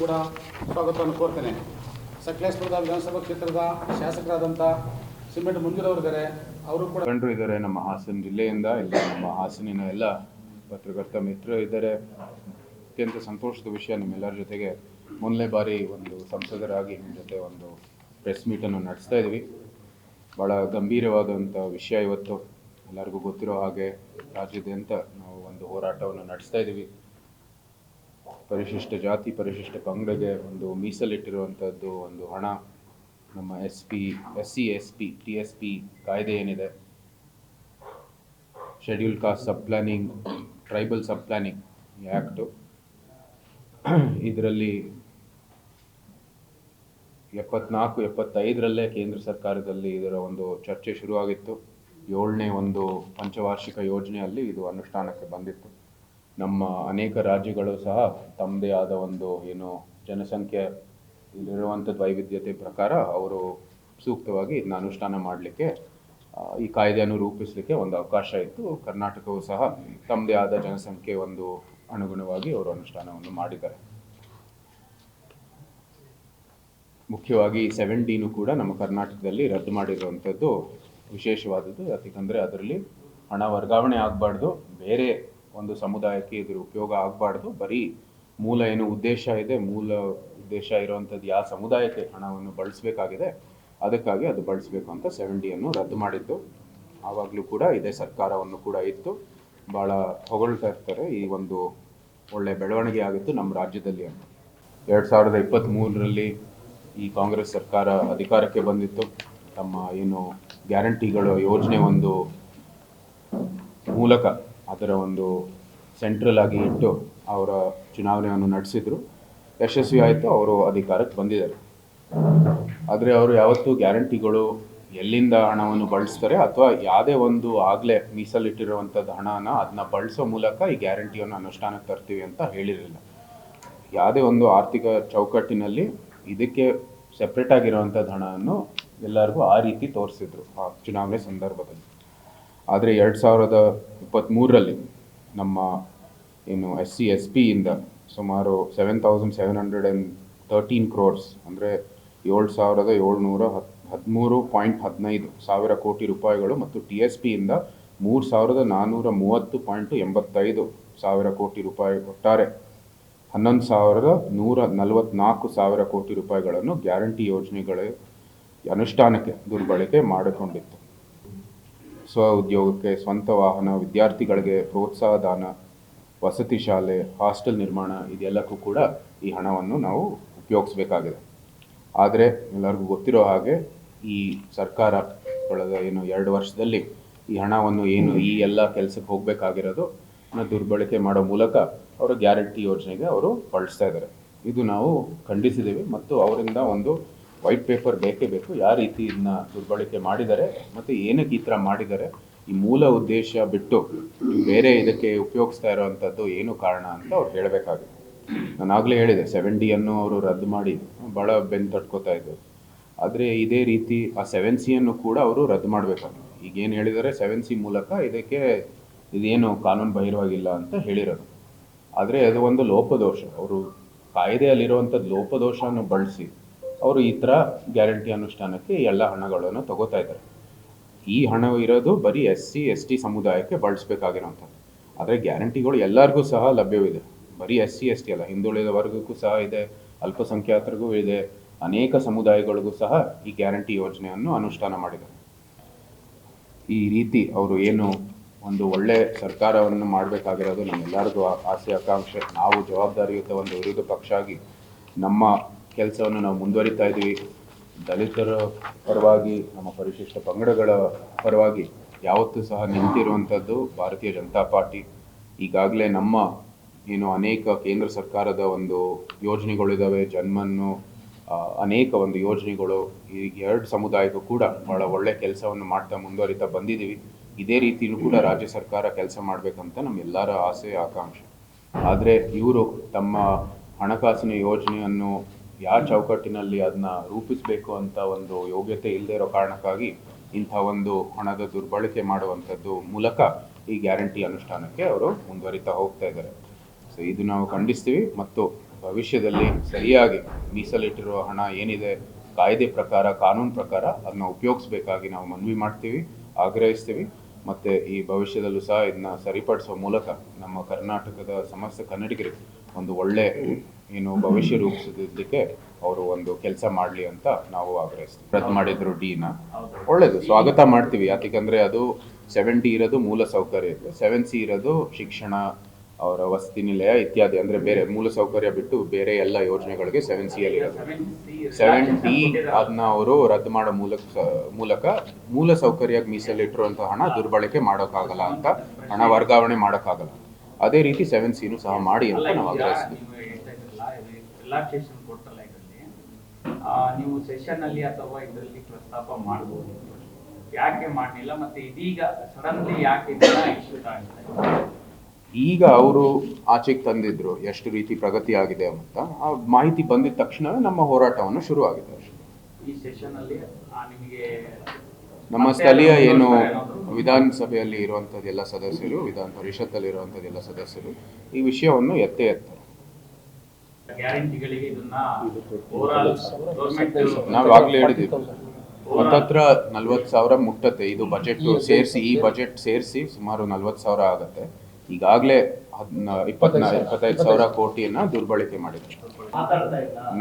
ಕೂಡ ಸ್ವಾಗತವನ್ನು ಕೋರ್ತೇನೆ. ಸಕಲೇಶಪುರದ ವಿಧಾನಸಭಾ ಕ್ಷೇತ್ರದ ಶಾಸಕರಾದಂಥ ಸಿಮೆಂಟ್ ಮಂಜೂರವರಿದ್ದಾರೆ, ಅವರು ಕೂಡ ಕಂಡು ಇದ್ದಾರೆ. ನಮ್ಮ ಹಾಸನ ಜಿಲ್ಲೆಯಿಂದ ಇಲ್ಲಿ ನಮ್ಮ ಹಾಸನಿನ ಎಲ್ಲ ಪತ್ರಕರ್ತ ಮಿತ್ರರು ಇದ್ದಾರೆ. ಅತ್ಯಂತ ಸಂತೋಷದ ವಿಷಯ, ನಿಮ್ಮೆಲ್ಲರ ಜೊತೆಗೆ ಮೊದಲನೇ ಬಾರಿ ಒಂದು ಸಂಸದರಾಗಿ ನಿಮ್ಮ ಜೊತೆ ಒಂದು ಪ್ರೆಸ್ ಮೀಟನ್ನು ನಡೆಸ್ತಾ ಇದ್ದೀವಿ. ಭಾಳ ಗಂಭೀರವಾದಂಥ ವಿಷಯ. ಇವತ್ತು ಎಲ್ಲರಿಗೂ ಗೊತ್ತಿರೋ ಹಾಗೆ ರಾಜ್ಯಾದ್ಯಂತ ನಾವು ಒಂದು ಹೋರಾಟವನ್ನು ನಡೆಸ್ತಾ ಇದ್ದೀವಿ. ಪರಿಶಿಷ್ಟ ಜಾತಿ ಪರಿಶಿಷ್ಟ ಪಂಗಡಗೆ ಒಂದು ಮೀಸಲಿಟ್ಟಿರುವಂಥದ್ದು ಒಂದು ಹಣ, ನಮ್ಮ SC ST TSP ಕಾಯ್ದೆ ಏನಿದೆ, ಶೆಡ್ಯೂಲ್ ಕಾಸ್ಟ್ ಸಬ್ ಪ್ಲಾನಿಂಗ್ ಟ್ರೈಬಲ್ ಸಬ್ ಪ್ಲಾನಿಂಗ್ ಆ್ಯಕ್ಟು, ಇದರಲ್ಲಿ 74-75ರಲ್ಲೇ ಕೇಂದ್ರ ಸರ್ಕಾರದಲ್ಲಿ ಇದರ ಒಂದು ಚರ್ಚೆ ಶುರುವಾಗಿತ್ತು. 7ನೇ ಒಂದು ಪಂಚವಾರ್ಷಿಕ ಯೋಜನೆಯಲ್ಲಿ ಇದು ಅನುಷ್ಠಾನಕ್ಕೆ ಬಂದಿತ್ತು. ನಮ್ಮ ಅನೇಕ ರಾಜ್ಯಗಳು ಸಹ ತಮ್ಮದೇ ಆದ ಒಂದು ಏನು ಜನಸಂಖ್ಯೆ ಇಲ್ಲಿರುವಂಥದ್ದು ವೈವಿಧ್ಯತೆ ಪ್ರಕಾರ ಅವರು ಸೂಕ್ತವಾಗಿ ಇದನ್ನ ಅನುಷ್ಠಾನ ಮಾಡಲಿಕ್ಕೆ ಈ ಕಾಯ್ದೆಯನ್ನು ರೂಪಿಸಲಿಕ್ಕೆ ಒಂದು ಅವಕಾಶ ಇತ್ತು. ಕರ್ನಾಟಕವು ಸಹ ತಮ್ಮದೇ ಆದ ಜನಸಂಖ್ಯೆ ಒಂದು ಅನುಗುಣವಾಗಿ ಅವರು ಅನುಷ್ಠಾನವನ್ನು ಮಾಡಿದ್ದಾರೆ. ಮುಖ್ಯವಾಗಿ 7Dನೂ ಕೂಡ ನಮ್ಮ ಕರ್ನಾಟಕದಲ್ಲಿ ರದ್ದು ಮಾಡಿರುವಂಥದ್ದು ವಿಶೇಷವಾದದ್ದು. ಯಾಕೆಂದರೆ ಅದರಲ್ಲಿ ಹಣ ವರ್ಗಾವಣೆ ಆಗಬಾರ್ದು, ಬೇರೆ ಒಂದು ಸಮುದಾಯಕ್ಕೆ ಇದರ ಉಪಯೋಗ ಆಗಬಾರ್ದು. ಬರೀ ಮೂಲ ಏನು ಉದ್ದೇಶ ಇದೆ, ಮೂಲ ಉದ್ದೇಶ ಇರುವಂಥದ್ದು ಯಾವ ಸಮುದಾಯಕ್ಕೆ ಹಣವನ್ನು ಬಳಸಬೇಕಾಗಿದೆ ಅದಕ್ಕಾಗಿ ಅದು ಬಳಸಬೇಕು ಅಂತ 7Dಯನ್ನು ರದ್ದು ಮಾಡಿದ್ದು. ಆವಾಗಲೂ ಕೂಡ ಇದೇ ಸರ್ಕಾರವನ್ನು ಕೂಡ ಇತ್ತು. ಭಾಳ ಹೊಗಳ್ತಾ ಇರ್ತಾರೆ, ಈ ಒಂದು ಒಳ್ಳೆ ಬೆಳವಣಿಗೆ ಆಗಿತ್ತು ನಮ್ಮ ರಾಜ್ಯದಲ್ಲಿ ಅಂತ. 2023ರಲ್ಲಿ ಈ ಕಾಂಗ್ರೆಸ್ ಸರ್ಕಾರ ಅಧಿಕಾರಕ್ಕೆ ಬಂದಿತ್ತು. ತಮ್ಮ ಏನು ಗ್ಯಾರಂಟಿಗಳು ಯೋಜನೆ ಒಂದು ಮೂಲಕ ಅದರ ಒಂದು ಸೆಂಟ್ರಲ್ ಆಗಿ ಇಟ್ಟು ಅವರ ಚುನಾವಣೆಯನ್ನು ನಡೆಸಿದ್ರು. ಯಶಸ್ವಿ ಆಯಿತು, ಅವರು ಅಧಿಕಾರಕ್ಕೆ ಬಂದಿದ್ದಾರೆ. ಆದರೆ ಅವರು ಯಾವತ್ತೂ ಗ್ಯಾರಂಟಿಗಳು ಎಲ್ಲಿಂದ ಹಣವನ್ನು ಬಳಸ್ತಾರೆ ಅಥವಾ ಯಾವುದೇ ಒಂದು ಆಗಲೇ ಮೀಸಲಿಟ್ಟಿರುವಂಥದ್ದು ಹಣನ ಅದನ್ನ ಬಳಸೋ ಮೂಲಕ ಈ ಗ್ಯಾರಂಟಿಯನ್ನು ಅನುಷ್ಠಾನಕ್ಕೆ ತರ್ತೀವಿ ಅಂತ ಹೇಳಿರಲಿಲ್ಲ. ಯಾವುದೇ ಒಂದು ಆರ್ಥಿಕ ಚೌಕಟ್ಟಿನಲ್ಲಿ ಇದಕ್ಕೆ ಸೆಪ್ರೇಟ್ ಆಗಿರುವಂಥದ್ದು ಹಣವನ್ನು ಎಲ್ಲರಿಗೂ ಆ ರೀತಿ ತೋರಿಸಿದ್ರು ಆ ಚುನಾವಣೆ ಸಂದರ್ಭದಲ್ಲಿ. ಆದರೆ 2023ರಲ್ಲಿ ನಮ್ಮ ಏನು SC SPಯಿಂದ ಸುಮಾರು 7,713 crores ಅಂದರೆ 7,713.15 ಸಾವಿರ ಕೋಟಿ ರೂಪಾಯಿಗಳು ಮತ್ತು TSPಯಿಂದ 3,430.85 ಸಾವಿರ ಕೋಟಿ ರೂಪಾಯಿ, ಒಟ್ಟಾರೆ 11,144 ಸಾವಿರ ಕೋಟಿ ರೂಪಾಯಿಗಳನ್ನು ಗ್ಯಾರಂಟಿ ಯೋಜನೆಗಳ ಅನುಷ್ಠಾನಕ್ಕೆ ದುರ್ಬಳಕೆ ಮಾಡಿಕೊಂಡಿತ್ತು. ಸ್ವ ಉದ್ಯೋಗಕ್ಕೆ, ಸ್ವಂತ ವಾಹನ, ವಿದ್ಯಾರ್ಥಿಗಳಿಗೆ ಪ್ರೋತ್ಸಾಹಧನ, ವಸತಿ ಶಾಲೆ, ಹಾಸ್ಟೆಲ್ ನಿರ್ಮಾಣ, ಇದೆಲ್ಲಕ್ಕೂ ಕೂಡ ಈ ಹಣವನ್ನು ನಾವು ಉಪಯೋಗಿಸಬೇಕಾಗಿದೆ. ಆದರೆ ಎಲ್ಲರಿಗೂ ಗೊತ್ತಿರೋ ಹಾಗೆ ಈ ಸರ್ಕಾರ ಕಳೆದ 2 ವರ್ಷದಲ್ಲಿ ಈ ಹಣವನ್ನು ಈ ಎಲ್ಲ ಕೆಲಸಕ್ಕೆ ಹೋಗಬೇಕಾಗಿರೋದು ದುರ್ಬಳಕೆ ಮಾಡೋ ಮೂಲಕ ಅವರು ಗ್ಯಾರಂಟಿ ಯೋಜನೆಗೆ ಅವರು ಬಳಸ್ತಾ ಇದ್ದಾರೆ. ಇದು ನಾವು ಖಂಡಿಸಿದ್ದೀವಿ ಮತ್ತು ಅವರಿಂದ ಒಂದು ವೈಟ್ ಪೇಪರ್ ಬೇಕೇ ಬೇಕು. ಯಾವ ರೀತಿ ಇದನ್ನ ದುರ್ಬಳಕೆ ಮಾಡಿದ್ದಾರೆ ಮತ್ತು ಏನಕ್ಕೆ ಈ ಥರ ಮಾಡಿದ್ದಾರೆ, ಈ ಮೂಲ ಉದ್ದೇಶ ಬಿಟ್ಟು ಬೇರೆ ಇದಕ್ಕೆ ಉಪಯೋಗಿಸ್ತಾ ಇರೋವಂಥದ್ದು ಏನು ಕಾರಣ ಅಂತ ಅವ್ರು ಹೇಳಬೇಕಾಗಿದೆ. ನಾನು ಆಗಲೇ ಹೇಳಿದೆ, 7Dಯನ್ನು ಅವರು ರದ್ದು ಮಾಡಿ ಭಾಳ ಬೆನ್ನು ತಟ್ಕೋತಾ ಇದ್ದರು. ಆದರೆ ಇದೇ ರೀತಿ ಆ 7Cಯನ್ನು ಕೂಡ ಅವರು ರದ್ದು ಮಾಡಬೇಕಾಗಿದೆ. ಈಗೇನು ಹೇಳಿದ್ದಾರೆ 7C ಮೂಲಕ ಇದೇನು ಕಾನೂನು ಬಾಹಿರವಾಗಿಲ್ಲ ಅಂತ ಹೇಳಿರೋದು. ಆದರೆ ಅದು ಒಂದು ಲೋಪದೋಷ. ಅವರು ಕಾಯ್ದೆಯಲ್ಲಿರುವಂಥದ್ದು ಲೋಪದೋಷವನ್ನು ಬಳಸಿ ಅವರು ಈ ಥರ ಗ್ಯಾರಂಟಿ ಅನುಷ್ಠಾನಕ್ಕೆ ಎಲ್ಲ ಹಣಗಳನ್ನು ತಗೋತಾ ಇದ್ದಾರೆ. ಈ ಹಣ ಇರೋದು ಬರೀ SC ST ಸಮುದಾಯಕ್ಕೆ ಬಳಸಬೇಕಾಗಿರೋವಂಥದ್ದು. ಆದರೆ ಗ್ಯಾರಂಟಿಗಳು ಎಲ್ಲರಿಗೂ ಸಹ ಲಭ್ಯವಿದೆ. ಬರೀ SC ST ಅಲ್ಲ, ಹಿಂದುಳಿದ ವರ್ಗಕ್ಕೂ ಸಹ ಇದೆ, ಅಲ್ಪಸಂಖ್ಯಾತರಿಗೂ ಇದೆ, ಅನೇಕ ಸಮುದಾಯಗಳಿಗೂ ಸಹ ಈ ಗ್ಯಾರಂಟಿ ಯೋಜನೆಯನ್ನು ಅನುಷ್ಠಾನ ಮಾಡಿದ್ದಾರೆ. ಈ ರೀತಿ ಅವರು ಏನು ಒಂದು ಒಳ್ಳೆ ಸರ್ಕಾರವನ್ನು ಮಾಡಬೇಕಾಗಿರೋದು ನಮ್ಮೆಲ್ಲರಿಗೂ ಆಸೆ ಆಕಾಂಕ್ಷೆ. ನಾವು ಜವಾಬ್ದಾರಿಯುತ ಒಂದು ವಿರೋಧ ಪಕ್ಷ ಆಗಿ ನಮ್ಮ ಕೆಲಸವನ್ನು ನಾವು ಮುಂದುವರಿತಾ ಇದ್ದೀವಿ. ದಲಿತರ ಪರವಾಗಿ, ನಮ್ಮ ಪರಿಶಿಷ್ಟ ಪಂಗಡಗಳ ಪರವಾಗಿ ಯಾವತ್ತೂ ಸಹ ನಿಂತಿರುವಂಥದ್ದು ಭಾರತೀಯ ಜನತಾ ಪಾರ್ಟಿ. ಈಗಾಗಲೇ ನಮ್ಮ ಏನು ಅನೇಕ ಕೇಂದ್ರ ಸರ್ಕಾರದ ಒಂದು ಯೋಜನೆಗಳಿದ್ದಾವೆ, ಜನ್ಮನ್ನು ಅನೇಕ ಒಂದು ಯೋಜನೆಗಳು ಈ 2 ಸಮುದಾಯಕ್ಕೂ ಕೂಡ ಭಾಳ ಒಳ್ಳೆ ಕೆಲಸವನ್ನು ಮಾಡ್ತಾ ಮುಂದುವರಿತಾ ಬಂದಿದ್ದೀವಿ. ಇದೇ ರೀತಿಯೂ ಕೂಡ ರಾಜ್ಯ ಸರ್ಕಾರ ಕೆಲಸ ಮಾಡಬೇಕಂತ ನಮ್ಮೆಲ್ಲರ ಆಸೆ ಆಕಾಂಕ್ಷೆ. ಆದರೆ ಇವರು ತಮ್ಮ ಹಣಕಾಸಿನ ಯೋಜನೆಯನ್ನು ಯಾವ ಚೌಕಟ್ಟಿನಲ್ಲಿ ಅದನ್ನ ರೂಪಿಸಬೇಕು ಅಂತ ಒಂದು ಯೋಗ್ಯತೆ ಇಲ್ಲದೆ ಇರೋ ಕಾರಣಕ್ಕಾಗಿ ಇಂಥ ಒಂದು ಹಣದ ದುರ್ಬಳಕೆ ಮಾಡುವಂಥದ್ದು ಮೂಲಕ ಈ ಗ್ಯಾರಂಟಿ ಅನುಷ್ಠಾನಕ್ಕೆ ಅವರು ಮುಂದುವರಿತಾ ಹೋಗ್ತಾ ಇದ್ದಾರೆ. ಸೊ ಇದು ನಾವು ಖಂಡಿಸ್ತೀವಿ ಮತ್ತು ಭವಿಷ್ಯದಲ್ಲಿ ಸರಿಯಾಗಿ ಮೀಸಲಿಟ್ಟಿರುವ ಹಣ ಏನಿದೆ ಕಾಯ್ದೆ ಪ್ರಕಾರ ಕಾನೂನು ಪ್ರಕಾರ ಅದನ್ನ ಉಪಯೋಗಿಸ್ಬೇಕಾಗಿ ನಾವು ಮನವಿ ಮಾಡ್ತೀವಿ, ಆಗ್ರಹಿಸ್ತೀವಿ. ಮತ್ತು ಈ ಭವಿಷ್ಯದಲ್ಲೂ ಸಹ ಇದನ್ನ ಸರಿಪಡಿಸುವ ಮೂಲಕ ನಮ್ಮ ಕರ್ನಾಟಕದ ಸಮಸ್ತ ಕನ್ನಡಿಗರಿಗೆ ಒಂದು ಒಳ್ಳೆ ಭವಿಷ್ಯ ರೂಪಿಸೋದಕ್ಕೆ ಅವರು ಒಂದು ಕೆಲಸ ಮಾಡಲಿ ಅಂತ ನಾವು ಆಗ್ರಹಿಸ್ತೀವಿ. ರದ್ದು ಮಾಡಿದ್ರು ಡಿನ ಒಳ್ಳೇದು, ಸ್ವಾಗತ ಮಾಡ್ತೀವಿ. ಯಾಕೆಂದರೆ ಅದು 7D ಇರೋದು ಮೂಲ ಸೌಕರ್ಯ ಇದೆ, 7C ಇರೋದು ಶಿಕ್ಷಣ, ಅವರ ವಸತಿ ನಿಲಯ ಇತ್ಯಾದಿ, ಅಂದರೆ ಬೇರೆ ಮೂಲ ಸೌಕರ್ಯ ಬಿಟ್ಟು ಬೇರೆ ಎಲ್ಲ ಯೋಜನೆಗಳಿಗೆ 7Cಯಲ್ಲಿ ಇರೋದು. 7D ಅದನ್ನ ಅವರು ರದ್ದು ಮಾಡೋ ಮೂಲಕ ಮೂಲ ಸೌಕರ್ಯಕ್ಕೆ ಮೀಸಲಿಟ್ಟಿರುವಂಥ ಹಣ ದುರ್ಬಳಕೆ ಮಾಡೋಕ್ಕಾಗಲ್ಲ ಅಂತ, ಹಣ ವರ್ಗಾವಣೆ ಮಾಡೋಕ್ಕಾಗಲ್ಲ. ಅದೇ ರೀತಿ 7Cನೂ ಸಹ ಮಾಡಿ ಅಂತ ನಾವು ಆಗ್ರಹಿಸ್ತೀವಿ. ನೀವು ಸೆಷನ್ ಅಲ್ಲಿ ಅಥವಾ ಇದರಲ್ಲಿ ಪ್ರಸ್ತಾಪ ಮಾಡಬಹುದು, ಯಾಕೆ ಮಾಡಲಿಲ್ಲ? ಮತ್ತೆ ಇದೀಗ ಸಡನ್ಲಿ ಯಾಕೆ ಇಶ್ಯೂ ಆಗ್ತಾ ಇದೆ? ಈಗ ಅವರು ಆಚೆಗೆ ತಂದಿದ್ರು ಎಷ್ಟು ರೀತಿ ಪ್ರಗತಿ ಆಗಿದೆ ಅಂತ. ಆ ಮಾಹಿತಿ ಬಂದಿದ ತಕ್ಷಣವೇ ನಮ್ಮ ಹೋರಾಟವನ್ನು ಶುರುವಾಗಿದೆ. ಈ ಸೆಷನ್ ಅಲ್ಲಿ ನಿಮಗೆ ನಮ್ಮ ಸ್ಥಳೀಯ ವಿಧಾನಸಭೆಯಲ್ಲಿ ಇರುವಂಥದ್ದು ಎಲ್ಲ ಸದಸ್ಯರು, ವಿಧಾನ ಪರಿಷತ್ತಲ್ಲಿ ಇರುವಂಥದ್ದು ಎಲ್ಲ ಸದಸ್ಯರು ಈ ವಿಷಯವನ್ನು ಎತ್ತೇ ಎತ್ತಾರೆ. ಗ್ಯಾರಂಟಿಗಳಿಗೆ ಇದನ್ನ ನಾವು ಆಗ್ಲೇ ಹೇಳಿದ್ದೀವಿ, ಹತ್ತತ್ರ 40,000 ಮುಟ್ಟತ್ತೆ. ಇದು ಬಜೆಟ್ ಸೇರಿಸಿ, ಈ ಬಜೆಟ್ ಸೇರಿಸಿ ಸುಮಾರು 40,000 ಆಗುತ್ತೆ. ಈಗಾಗಲೇ 25,000 ಕೋಟಿಯನ್ನು ದುರ್ಬಳಕೆ ಮಾಡಿದ್ರು.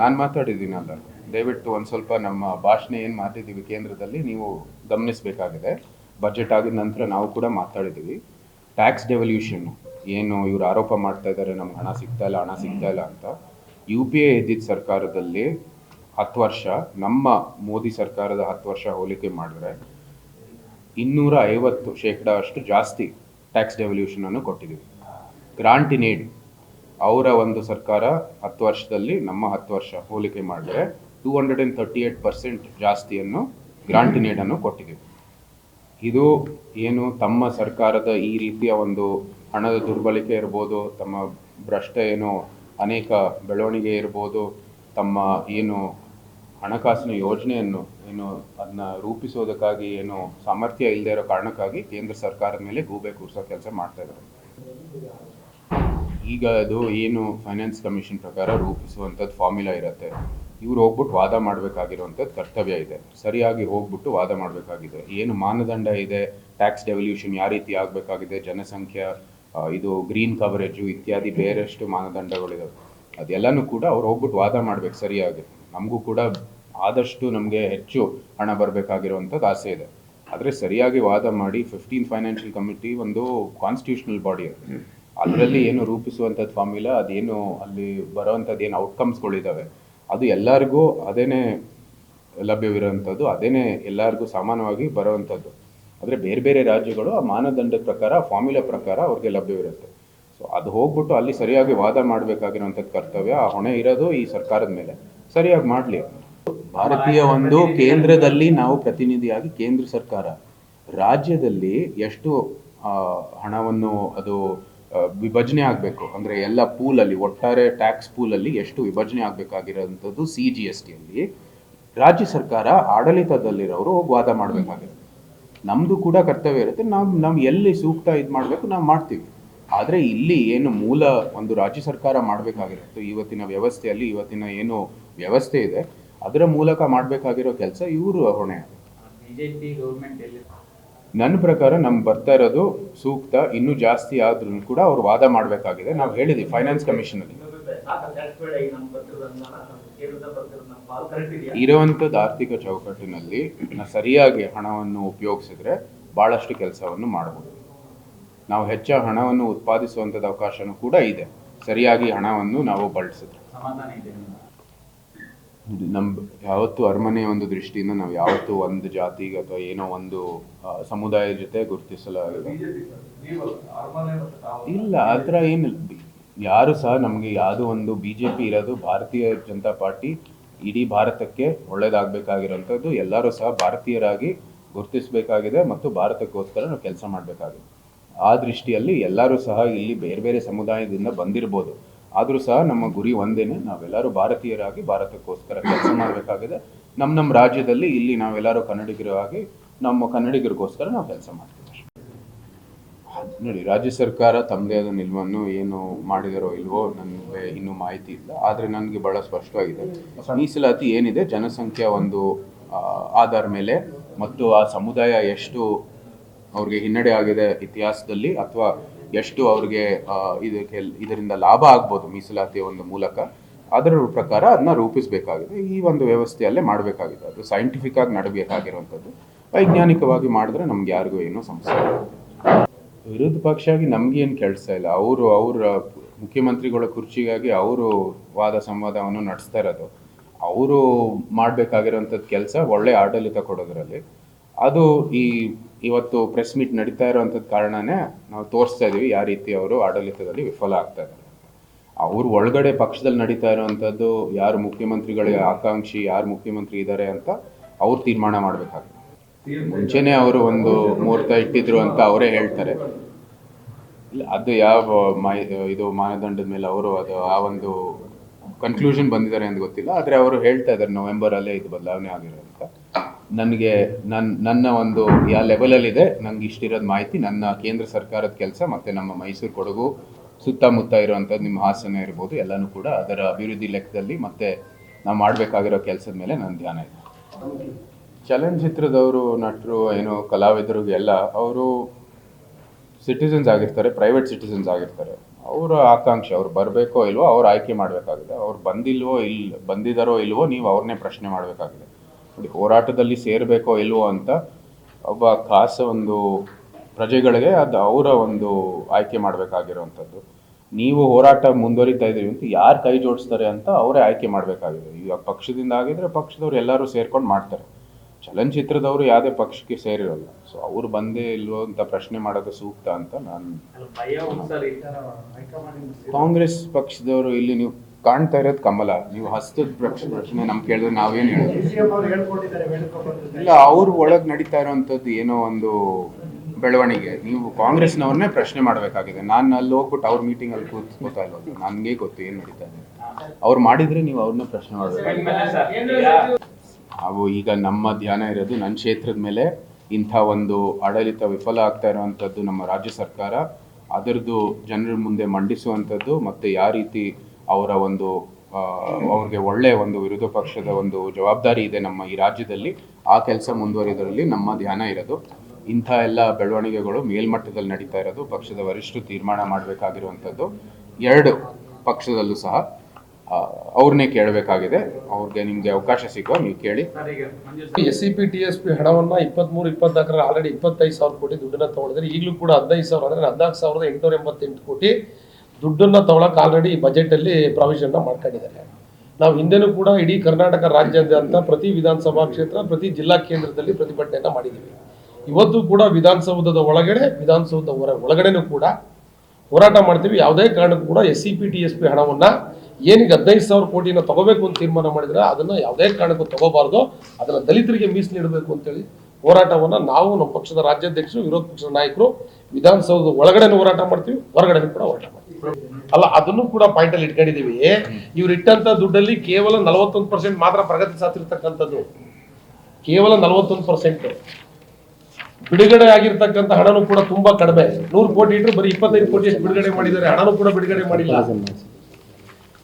ನಾನು ಮಾತಾಡಿದ್ದೀನಲ್ಲ, ದಯವಿಟ್ಟು ಒಂದು ಸ್ವಲ್ಪ ನಮ್ಮ ಭಾಷಣ ಏನು ಮಾತಾಡಿದ್ದೀವಿ ಕೇಂದ್ರದಲ್ಲಿ ನೀವು ಗಮನಿಸಬೇಕಾಗಿದೆ. ಬಜೆಟ್ ಆಗಿದ ನಂತರ ನಾವು ಕೂಡ ಮಾತಾಡಿದ್ದೀವಿ. ಟ್ಯಾಕ್ಸ್ ಡೆವಲ್ಯೂಷನ್ ಏನು ಇವರು ಆರೋಪ ಮಾಡ್ತಾ ಇದ್ದಾರೆ, ನಮ್ಗೆ ಹಣ ಸಿಗ್ತಾ ಇಲ್ಲ ಅಂತ. UPA ಇದ್ದಿದ್ದ ಸರ್ಕಾರದಲ್ಲಿ 10 ವರ್ಷ, ನಮ್ಮ ಮೋದಿ ಸರ್ಕಾರದ 10 ವರ್ಷ ಹೋಲಿಕೆ ಮಾಡಿದ್ರೆ 250% ಅಷ್ಟು ಜಾಸ್ತಿ ಟ್ಯಾಕ್ಸ್ ಡೆವಲ್ಯೂಷನನ್ನು ಕೊಟ್ಟಿದ್ದೀವಿ. ಗ್ರಾಂಟ್ ಇನ್ ಏಡ್ ಅವರ ಒಂದು ಸರ್ಕಾರ 10 ವರ್ಷದಲ್ಲಿ ನಮ್ಮ 10 ವರ್ಷ ಹೋಲಿಕೆ ಮಾಡಿದ್ರೆ 238% ಜಾಸ್ತಿಯನ್ನು ಗ್ರಾಂಟ್ ಇನ್ ಏಡನ್ನು ಕೊಟ್ಟಿದ್ದೀವಿ. ಇದು ಏನು ತಮ್ಮ ಸರ್ಕಾರದ ಈ ರೀತಿಯ ಒಂದು ಹಣದ ದುರ್ಬಳಕೆ ಇರ್ಬೋದು, ತಮ್ಮ ಭ್ರಷ್ಟ ಅನೇಕ ಬೆಳವಣಿಗೆ ಇರ್ಬೋದು, ತಮ್ಮ ಹಣಕಾಸಿನ ಯೋಜನೆಯನ್ನು ಅದನ್ನ ರೂಪಿಸೋದಕ್ಕಾಗಿ ಸಾಮರ್ಥ್ಯ ಇಲ್ಲದೆ ಇರೋ ಕಾರಣಕ್ಕಾಗಿ ಕೇಂದ್ರ ಸರ್ಕಾರದ ಮೇಲೆ ಗೂಬೆ ಕೂರಿಸೋ ಕೆಲಸ ಮಾಡ್ತಾ ಇದ್ದಾರೆ. ಈಗ ಅದು ಫೈನಾನ್ಸ್ ಕಮಿಷನ್ ಪ್ರಕಾರ ರೂಪಿಸುವಂಥದ್ದು ಫಾರ್ಮುಲಾ ಇರುತ್ತೆ. ಇವ್ರು ಹೋಗ್ಬಿಟ್ಟು ವಾದ ಮಾಡಬೇಕಾಗಿರುವಂಥದ್ದು ಕರ್ತವ್ಯ ಇದೆ. ಸರಿಯಾಗಿ ಹೋಗ್ಬಿಟ್ಟು ವಾದ ಮಾಡಬೇಕಾಗಿದೆ. ಮಾನದಂಡ ಇದೆ, ಟ್ಯಾಕ್ಸ್ ಡೆವಲ್ಯೂಷನ್ ಯಾವ ರೀತಿ ಆಗಬೇಕಾಗಿದೆ, ಜನಸಂಖ್ಯೆ, ಇದು ಗ್ರೀನ್ ಕವರೇಜು ಇತ್ಯಾದಿ ಬೇರೆಷ್ಟು ಮಾನದಂಡಗಳಿದಾವೆ. ಅದೆಲ್ಲನೂ ಕೂಡ ಅವ್ರು ಹೋಗ್ಬಿಟ್ಟು ವಾದ ಮಾಡಬೇಕು ಸರಿಯಾಗಿ. ನಮಗೂ ಕೂಡ ಆದಷ್ಟು ನಮಗೆ ಹೆಚ್ಚು ಹಣ ಬರಬೇಕಾಗಿರುವಂಥದ್ದು ಆಸೆ ಇದೆ. ಆದರೆ ಸರಿಯಾಗಿ ವಾದ ಮಾಡಿ 15 ಫೈನಾನ್ಷಿಯಲ್ ಕಮಿಟಿ ಒಂದು ಕಾನ್ಸ್ಟಿಟ್ಯೂಷನಲ್ ಬಾಡಿ ಅದು. ಅದರಲ್ಲಿ ರೂಪಿಸುವಂಥದ್ದು ಫಾರ್ಮುಲಾ, ಅದೇನು ಅಲ್ಲಿ ಬರೋವಂಥದ್ದು ಔಟ್ಕಮ್ಸ್ಗಳಿದ್ದಾವೆ ಅದು ಎಲ್ಲರಿಗೂ ಅದೇನೇ ಲಭ್ಯವಿರುವಂಥದ್ದು, ಅದೇನೇ ಎಲ್ಲರಿಗೂ ಸಮಾನವಾಗಿ ಬರೋವಂಥದ್ದು. ಆದರೆ ಬೇರೆ ಬೇರೆ ರಾಜ್ಯಗಳು ಆ ಮಾನದಂಡದ ಪ್ರಕಾರ, ಫಾರ್ಮುಲಾ ಪ್ರಕಾರ ಅವ್ರಿಗೆ ಲಭ್ಯವಿರುತ್ತೆ. ಸೊ ಅದು ಹೋಗ್ಬಿಟ್ಟು ಅಲ್ಲಿ ಸರಿಯಾಗಿ ವಾದ ಮಾಡಬೇಕಾಗಿರುವಂಥದ್ದು ಕರ್ತವ್ಯ, ಆ ಹೊಣೆ ಇರೋದು ಈ ಸರ್ಕಾರದ ಮೇಲೆ. ಸರಿಯಾಗಿ ಮಾಡಲಿ. ಭಾರತೀಯ ಒಂದು ಕೇಂದ್ರದಲ್ಲಿ ನಾವು ಪ್ರತಿನಿಧಿಯಾಗಿ ಕೇಂದ್ರ ಸರ್ಕಾರ, ರಾಜ್ಯದಲ್ಲಿ ಎಷ್ಟು ಹಣವನ್ನು ಅದು ವಿಭಜನೆ ಆಗಬೇಕು ಅಂದರೆ ಎಲ್ಲ ಪೂಲಲ್ಲಿ, ಒಟ್ಟಾರೆ ಟ್ಯಾಕ್ಸ್ ಪೂಲಲ್ಲಿ ಎಷ್ಟು ವಿಭಜನೆ ಆಗಬೇಕಾಗಿರೋಂಥದ್ದು CGSTಯಲ್ಲಿ ರಾಜ್ಯ ಸರ್ಕಾರ ಆಡಳಿತದಲ್ಲಿರೋರು ಹೋಗಿ ವಾದ ಮಾಡಬೇಕಾಗಿರುತ್ತೆ. ನಮ್ಮದು ಕೂಡ ಕರ್ತವ್ಯ ಇರುತ್ತೆ. ನಾವು ಎಲ್ಲಿ ಸೂಕ್ತ ಇದು ಮಾಡಬೇಕು ನಾವು ಮಾಡ್ತೀವಿ. ಆದರೆ ಇಲ್ಲಿ ಮೂಲ ಒಂದು ರಾಜ್ಯ ಸರ್ಕಾರ ಮಾಡಬೇಕಾಗಿರುತ್ತೆ. ಇವತ್ತಿನ ವ್ಯವಸ್ಥೆಯಲ್ಲಿ ಇವತ್ತಿನ ವ್ಯವಸ್ಥೆ ಇದೆ ಅದರ ಮೂಲಕ ಮಾಡಬೇಕಾಗಿರೋ ಕೆಲಸ ಇವರು ಹೊಣೆ. ನನ್ನ ಪ್ರಕಾರ ನಮ್ಗೆ ಬರ್ತಾ ಇರೋದು ಸೂಕ್ತ, ಇನ್ನೂ ಜಾಸ್ತಿ ಆದ್ರೂ ಕೂಡ ಅವ್ರು ವಾದ ಮಾಡಬೇಕಾಗಿದೆ. ನಾವು ಹೇಳಿದ್ವಿ ಫೈನಾನ್ಸ್ ಕಮಿಷನಲ್ಲಿ ಇರುವಂಥದ್ದು ಆರ್ಥಿಕ ಚೌಕಟ್ಟಿನಲ್ಲಿ ಸರಿಯಾಗಿ ಹಣವನ್ನು ಉಪಯೋಗಿಸಿದ್ರೆ ಭಾಳಷ್ಟು ಕೆಲಸವನ್ನು ಮಾಡಬಹುದು. ನಾವು ಹೆಚ್ಚು ಹಣವನ್ನು ಉತ್ಪಾದಿಸುವಂಥದ್ದು ಅವಕಾಶನೂ ಕೂಡ ಇದೆ, ಸರಿಯಾಗಿ ಹಣವನ್ನು ನಾವು ಬಳಸಿದ್ರೆ. ಯಾವತ್ತು ಅರಮನೆಯ ಒಂದು ದೃಷ್ಟಿಯಿಂದ ನಾವು ಯಾವತ್ತೂ ಒಂದು ಜಾತಿಗೆ ಅಥವಾ ಒಂದು ಸಮುದಾಯದ ಜೊತೆ ಗುರುತಿಸಲಾಗಿದೆ ಇಲ್ಲ. ಆ ಥರ ಯಾರು ಸಹ ನಮಗೆ ಯಾವುದೋ ಒಂದು BJP ಇರೋದು, ಭಾರತೀಯ ಜನತಾ ಪಾರ್ಟಿ ಇಡೀ ಭಾರತಕ್ಕೆ ಒಳ್ಳೇದಾಗಬೇಕಾಗಿರೋಂಥದ್ದು. ಎಲ್ಲರೂ ಸಹ ಭಾರತೀಯರಾಗಿ ಗುರುತಿಸಬೇಕಾಗಿದೆ ಮತ್ತು ಭಾರತಕ್ಕೋಸ್ಕರ ನಾವು ಕೆಲಸ ಮಾಡಬೇಕಾಗಿದೆ. ಆ ದೃಷ್ಟಿಯಲ್ಲಿ ಎಲ್ಲರೂ ಸಹ ಇಲ್ಲಿ ಬೇರೆ ಬೇರೆ ಸಮುದಾಯದಿಂದ ಬಂದಿರ್ಬೋದು, ಆದರೂ ಸಹ ನಮ್ಮ ಗುರಿ ಒಂದೇನೆ, ನಾವೆಲ್ಲರೂ ಭಾರತೀಯರಾಗಿ ಭಾರತಕ್ಕೋಸ್ಕರ ಕೆಲಸ ಮಾಡಬೇಕಾಗಿದೆ. ನಮ್ಮ ರಾಜ್ಯದಲ್ಲಿ ಇಲ್ಲಿ ನಾವೆಲ್ಲರೂ ಕನ್ನಡಿಗರಾಗಿ ನಮ್ಮ ಕನ್ನಡಿಗರಿಗೋಸ್ಕರ ನಾವು ಕೆಲಸ ಮಾಡ್ತೀವಿ. ನೋಡಿ, ರಾಜ್ಯ ಸರ್ಕಾರ ತಮ್ಮದೇ ಆದ ನಿಲುವನ್ನು ಏನು ಮಾಡಿದಾರೋ ಇಲ್ವೋ ನನಗೆ ಇನ್ನೂ ಮಾಹಿತಿ ಇಲ್ಲ. ಆದರೆ ನನಗೆ ಭಾಳ ಸ್ಪಷ್ಟವಾಗಿದೆ, ಮೀಸಲಾತಿ ಏನಿದೆ ಜನಸಂಖ್ಯೆಯ ಒಂದು ಆಧಾರ ಮೇಲೆ ಮತ್ತು ಆ ಸಮುದಾಯ ಎಷ್ಟು ಅವ್ರಿಗೆ ಹಿನ್ನಡೆ ಆಗಿದೆ ಇತಿಹಾಸದಲ್ಲಿ ಅಥವಾ ಎಷ್ಟು ಅವ್ರಿಗೆ ಇದರಿಂದ ಲಾಭ ಆಗ್ಬೋದು ಮೀಸಲಾತಿಯ ಒಂದು ಮೂಲಕ, ಅದರ ಪ್ರಕಾರ ಅದನ್ನ ರೂಪಿಸಬೇಕಾಗಿದೆ. ಈ ಒಂದು ವ್ಯವಸ್ಥೆಯಲ್ಲೇ ಮಾಡಬೇಕಾಗಿದೆ. ಅದು ಸೈಂಟಿಫಿಕ್ ಆಗಿ ನಡಬೇಕಾಗಿರುವಂಥದ್ದು. ವೈಜ್ಞಾನಿಕವಾಗಿ ಮಾಡಿದ್ರೆ ನಮ್ಗೆ ಯಾರಿಗೂ ಏನೂ ಸಮಸ್ಯೆ ಇಲ್ಲ. ವಿರೋಧ ಪಕ್ಷ ಆಗಿ ನಮಗೇನು ಕೆಲಸ ಇಲ್ಲ. ಅವರ ಮುಖ್ಯಮಂತ್ರಿಗಳ ಕುರ್ಚಿಗಾಗಿ ಅವರು ವಾದ ಸಂವಾದವನ್ನು ನಡೆಸ್ತಾ ಇರೋದು. ಅವರು ಮಾಡಬೇಕಾಗಿರೋಂಥದ್ದು ಕೆಲಸ ಒಳ್ಳೆ ಆಡಳಿತ ಕೊಡೋದ್ರಲ್ಲಿ. ಅದು ಇವತ್ತು ಪ್ರೆಸ್ ಮೀಟ್ ನಡೀತಾ ಇರೋವಂಥದ್ದು ಕಾರಣನೇ ನಾವು ತೋರಿಸ್ತಾ ಇದ್ದೀವಿ ಯಾವ ರೀತಿ ಅವರು ಆಡಳಿತದಲ್ಲಿ ವಿಫಲ ಆಗ್ತಾ ಇದ್ದಾರೆ. ಅವ್ರ ಒಳಗಡೆ ಪಕ್ಷದಲ್ಲಿ ನಡೀತಾ ಇರೋವಂಥದ್ದು ಯಾರು ಮುಖ್ಯಮಂತ್ರಿಗಳಿಗೆ ಆಕಾಂಕ್ಷಿ, ಯಾರು ಮುಖ್ಯಮಂತ್ರಿ ಇದ್ದಾರೆ ಅಂತ ಅವ್ರು ತೀರ್ಮಾನ ಮಾಡಬೇಕಾಗುತ್ತೆ. ಮುಂಚೆನೇ ಅವರು ಒಂದು ಮುಹೂರ್ತ ಇಟ್ಟಿದ್ರು ಅಂತ ಅವರೇ ಹೇಳ್ತಾರೆ. ಇಲ್ಲ, ಅದು ಯಾವ ಮಾನದಂಡದ ಮೇಲೆ ಅವರು ಆ ಒಂದು ಕನ್ಕ್ಲೂಷನ್ ಬಂದಿದ್ದಾರೆ ಅಂತ ಗೊತ್ತಿಲ್ಲ. ಆದರೆ ಅವರು ಹೇಳ್ತಾ ಇದ್ದಾರೆ ನವೆಂಬರಲ್ಲೇ ಇದು ಬದಲಾವಣೆ ಆಗಿರೋ ಅಂತ. ನನಗೆ ನನ್ನ ಒಂದು ಯಾವ ಲೆವೆಲಲ್ಲಿದೆ ನಂಗೆ ಇಷ್ಟಿರೋದು ಮಾಹಿತಿ. ನನ್ನ ಕೇಂದ್ರ ಸರ್ಕಾರದ ಕೆಲಸ ಮತ್ತು ನಮ್ಮ ಮೈಸೂರು ಕೊಡಗು ಸುತ್ತಮುತ್ತ ಇರುವಂಥದ್ದು, ನಿಮ್ಮ ಹಾಸನ ಇರ್ಬೋದು, ಎಲ್ಲನೂ ಕೂಡ ಅದರ ಅಭಿವೃದ್ಧಿ ಲೆಕ್ಕದಲ್ಲಿ ಮತ್ತು ನಾವು ಮಾಡಬೇಕಾಗಿರೋ ಕೆಲಸದ ಮೇಲೆ ನನ್ನ ಧ್ಯಾನ ಇದೆ. ಚಲನಚಿತ್ರದವರು, ನಟರು, ಕಲಾವಿದರಿಗೆ ಎಲ್ಲ ಅವರು ಸಿಟಿಸನ್ಸ್ ಆಗಿರ್ತಾರೆ, ಪ್ರೈವೇಟ್ ಸಿಟಿಸನ್ಸ್ ಆಗಿರ್ತಾರೆ. ಅವರ ಆಕಾಂಕ್ಷೆ, ಅವ್ರು ಬರಬೇಕೋ ಇಲ್ವೋ ಅವ್ರು ಆಯ್ಕೆ ಮಾಡಬೇಕಾಗಿದೆ. ಅವ್ರು ಬಂದಿದ್ದಾರೋ ಇಲ್ವೋ ನೀವು ಅವ್ರನ್ನೇ ಪ್ರಶ್ನೆ ಮಾಡಬೇಕಾಗಿದೆ. ನೋಡಿ, ಹೋರಾಟದಲ್ಲಿ ಸೇರಬೇಕೋ ಇಲ್ವೋ ಅಂತ ಒಬ್ಬ ಖಾಸ ಒಂದು ಪ್ರಜೆಗಳಿಗೆ ಅದು ಅವರ ಒಂದು ಆಯ್ಕೆ ಮಾಡಬೇಕಾಗಿರೋವಂಥದ್ದು. ನೀವು ಹೋರಾಟ ಮುಂದುವರಿತಾ ಇದ್ದೀವಿ ಅಂತ ಯಾರು ಕೈ ಜೋಡಿಸ್ತಾರೆ ಅಂತ ಅವರೇ ಆಯ್ಕೆ ಮಾಡಬೇಕಾಗಿದೆ. ಈಗ ಪಕ್ಷದಿಂದ ಆಗಿದ್ರೆ ಪಕ್ಷದವ್ರು ಎಲ್ಲರೂ ಸೇರ್ಕೊಂಡು ಮಾಡ್ತಾರೆ. ಚಲನಚಿತ್ರದವರು ಯಾವುದೇ ಪಕ್ಷಕ್ಕೆ ಸೇರಿರೋಲ್ಲ. ಸೊ ಅವ್ರು ಬಂದೇ ಇಲ್ವೋ ಅಂತ ಪ್ರಶ್ನೆ ಮಾಡೋದು ಸೂಕ್ತ ಅಂತ ನಾನು. ಕಾಂಗ್ರೆಸ್ ಪಕ್ಷದವರು ಇಲ್ಲಿ ನೀವು ಕಾಣ್ತಾ ಇರೋದು ಕಮಲ, ನೀವು ಹಸ್ತದ ಪ್ರಶ್ನೆ ನಮ್ಗೆ ಕೇಳಿದ್ರೆ ನಾವೇನು ಹೇಳೋದು ಇಲ್ಲ. ಅವ್ರ ಒಳಗೆ ನಡೀತಾ ಇರೋವಂಥದ್ದು ಏನೋ ಒಂದು ಬೆಳವಣಿಗೆ, ನೀವು ಕಾಂಗ್ರೆಸ್ನವ್ರನ್ನೇ ಪ್ರಶ್ನೆ ಮಾಡಬೇಕಾಗಿದೆ. ನಾನು ಅಲ್ಲಿ ಹೋಗ್ಬಿಟ್ಟು ಅವ್ರ ಮೀಟಿಂಗಲ್ಲಿ ಕೂತ್ಕೋತಾ ಇಲ್ಲ, ನನಗೆ ಗೊತ್ತು ಏನು ನಡೀತಾ ಇದೆ. ಅವ್ರು ಮಾಡಿದರೆ ನೀವು ಅವ್ರನ್ನ ಪ್ರಶ್ನೆ ಮಾಡಬೇಕು. ನಾವು ಈಗ ನಮ್ಮ ಧ್ಯಾನ ಇರೋದು ನನ್ನ ಕ್ಷೇತ್ರದ ಮೇಲೆ. ಇಂಥ ಒಂದು ಆಡಳಿತ ವಿಫಲ ಆಗ್ತಾ ಇರುವಂಥದ್ದು ನಮ್ಮ ರಾಜ್ಯ ಸರ್ಕಾರ ಅದರದ್ದು ಜನರ ಮುಂದೆ ಮಂಡಿಸುವಂಥದ್ದು ಮತ್ತು ಯಾವ ರೀತಿ ಅವರ ಒಂದು ಅವ್ರಿಗೆ ಒಳ್ಳೆಯ ಒಂದು ವಿರೋಧ ಪಕ್ಷದ ಒಂದು ಜವಾಬ್ದಾರಿ ಇದೆ ನಮ್ಮ ಈ ರಾಜ್ಯದಲ್ಲಿ, ಆ ಕೆಲಸ ಮುಂದುವರಿಯೋದ್ರಲ್ಲಿ ನಮ್ಮ ಧ್ಯಾನ ಇರೋದು. ಇಂಥ ಎಲ್ಲ ಬೆಳವಣಿಗೆಗಳು ಮೇಲ್ಮಟ್ಟದಲ್ಲಿ ನಡೀತಾ ಇರೋದು ಪಕ್ಷದ ವರಿಷ್ಠರು ತೀರ್ಮಾನ ಮಾಡಬೇಕಾಗಿರುವಂಥದ್ದು. ಎರಡು ಪಕ್ಷದಲ್ಲೂ ಸಹ ಅವ್ರನ್ನೇ ಕೇಳಬೇಕಾಗಿದೆ. ಅವ್ರಿಗೆ ನಿಮಗೆ ಅವಕಾಶ ಸಿಗುವ ನೀವು ಕೇಳಿ. SCP TSP ಹಣವನ್ನು 23-24 ಆಲ್ರೆಡಿ 25,000 ಕೋಟಿ ದುಡ್ಡನ್ನು ತಗೊಂಡಿದ್ದಾರೆ. ಈಗಲೂ ಕೂಡ 15,000 ಅಂದರೆ 14,888 ಕೋಟಿ ದುಡ್ಡನ್ನು ತಗೊಳಕ್ಕೆ ಆಲ್ರೆಡಿ ಬಜೆಟಲ್ಲಿ ಪ್ರಾವಿಷನ್ನ ಮಾಡ್ಕೊಂಡಿದ್ದಾರೆ. ನಾವು ಹಿಂದೆನೂ ಕೂಡ ಇಡೀ ಕರ್ನಾಟಕ ರಾಜ್ಯಾದ್ಯಂತ ಪ್ರತಿ ವಿಧಾನಸಭಾ ಕ್ಷೇತ್ರ, ಪ್ರತಿ ಜಿಲ್ಲಾ ಕೇಂದ್ರದಲ್ಲಿ ಪ್ರತಿಭಟನೆಯನ್ನು ಮಾಡಿದ್ದೀವಿ. ಇವತ್ತು ಕೂಡ ವಿಧಾನಸೌಧದ ಒಳಗಡೆ, ವಿಧಾನಸೌಧದ ಒಳಗಡೆನೂ ಕೂಡ ಹೋರಾಟ ಮಾಡ್ತೀವಿ. ಯಾವುದೇ ಕಾರಣಕ್ಕೂ ಕೂಡ SCP TSP ಹಣವನ್ನು ಏನೀಗ 15,000 ಕೋಟಿನ ತಗೋಬೇಕು ಅಂತ ತೀರ್ಮಾನ ಮಾಡಿದ್ರೆ ಅದನ್ನು ಯಾವುದೇ ಕಾರಣಕ್ಕೂ ತಗೋಬಾರ್ದು, ಅದನ್ನು ದಲಿತರಿಗೆ ಮೀಸಲಿಡಬೇಕು ಅಂತೇಳಿ ಹೋರಾಟವನ್ನು ನಾವು, ನಮ್ಮ ಪಕ್ಷದ ರಾಜ್ಯಾಧ್ಯಕ್ಷರು, ವಿರೋಧ ಪಕ್ಷದ ನಾಯಕರು ವಿಧಾನಸೌಧದ ಒಳಗಡೆನೂ ಹೋರಾಟ ಮಾಡ್ತೀವಿ, ಹೊರಗಡೆ ಕೂಡ ಹೋರಾಟ ಮಾಡ್ತೀವಿ. ಅಲ್ಲ, ಅದನ್ನು ಕೂಡ ಪಾಯಿಂಟ್ ಅಲ್ಲಿ ಇಟ್ಕೊಂಡಿದ್ದೀವಿ. ಇವ್ರು ಇಟ್ಟಂತ ದುಡ್ಡಲ್ಲಿ ಕೇವಲ 41% ಮಾತ್ರ ಪ್ರಗತಿ ಸಾಧಿಸಿರ್ತಕ್ಕಂಥದ್ದು. ಕೇವಲ 41%. ಬಿಡುಗಡೆ ಆಗಿರ್ತಕ್ಕಂಥ ಹಣನೂ ಕೂಡ ತುಂಬಾ ಕಡಿಮೆ. 100 ಕೋಟಿ ಇಟ್ಟರು ಬರೀ 25 ಕೋಟಿ ಬಿಡುಗಡೆ ಮಾಡಿದ್ದಾರೆ. ಹಣನೂ ಕೂಡ ಬಿಡುಗಡೆ ಮಾಡಿಲ್ಲ.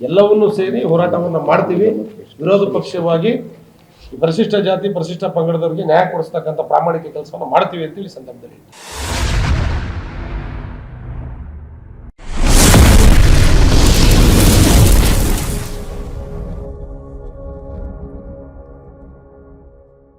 ಎಲ್ಲವನ್ನೂ ಸೇರಿ ಹೋರಾಟವನ್ನು ಮಾಡ್ತೀವಿ. ವಿರೋಧ ಪಕ್ಷವಾಗಿ ಪರಿಶಿಷ್ಟ ಜಾತಿ, ಪರಿಶಿಷ್ಟ ಪಂಗಡದವರಿಗೆ ನ್ಯಾಯ ಕೊಡಿಸ್ತಕ್ಕಂಥ ಪ್ರಾಮಾಣಿಕ ಕೆಲಸವನ್ನು ಮಾಡ್ತೀವಿ ಅಂತೇಳಿ ಸಂದರ್ಭದಲ್ಲಿ